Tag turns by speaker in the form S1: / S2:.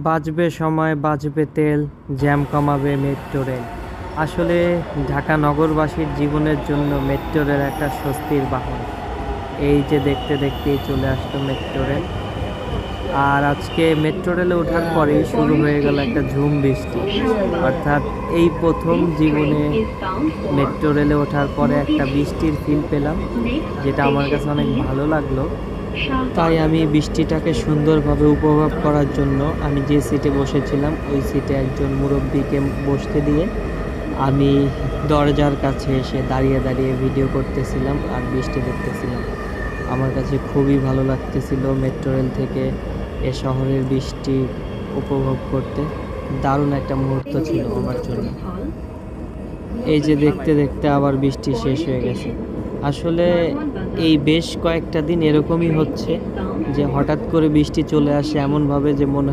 S1: বাঁচবে সময়, বাঁচবে তেল, জ্যাম কমাবে মেট্রো রেল। আসলে ঢাকা নগরবাসীর জীবনের জন্য মেট্রো রেল একটা স্বস্তির বাহন। এই যে দেখতে দেখতেই চলে আসলো মেট্রো রেল। আর আজকে মেট্রো রেলে ওঠার পরেই শুরু হয়ে গেল একটা ঝুম বৃষ্টি। অর্থাৎ এই প্রথম জীবনে মেট্রো রেলে ওঠার পরে একটা বৃষ্টির ফিল পেলাম, যেটা আমার কাছে অনেক ভালো লাগলো। তাই আমি বৃষ্টিটাকে সুন্দরভাবে উপভোগ করার জন্য আমি যে সিটে বসেছিলাম ওই সিটে একজন মুরব্বিকে বসতে দিয়ে আমি দরজার কাছে এসে দাঁড়িয়ে দাঁড়িয়ে ভিডিও করতেছিলাম আর বৃষ্টি দেখতেছিলাম। আমার কাছে খুবই ভালো লাগতেছিল মেট্রো রেল থেকে এ শহরের বৃষ্টি উপভোগ করতে। দারুণ একটা মুহূর্ত ছিল আমার জন্য। এই যে দেখতে দেখতে আবার বৃষ্টি শেষ হয়ে গেছে। আসলে এই বেশ কয়েকটা দিন এরকমই হচ্ছে যে হঠাৎ করে বৃষ্টি চলে আসে এমনভাবে যে মনে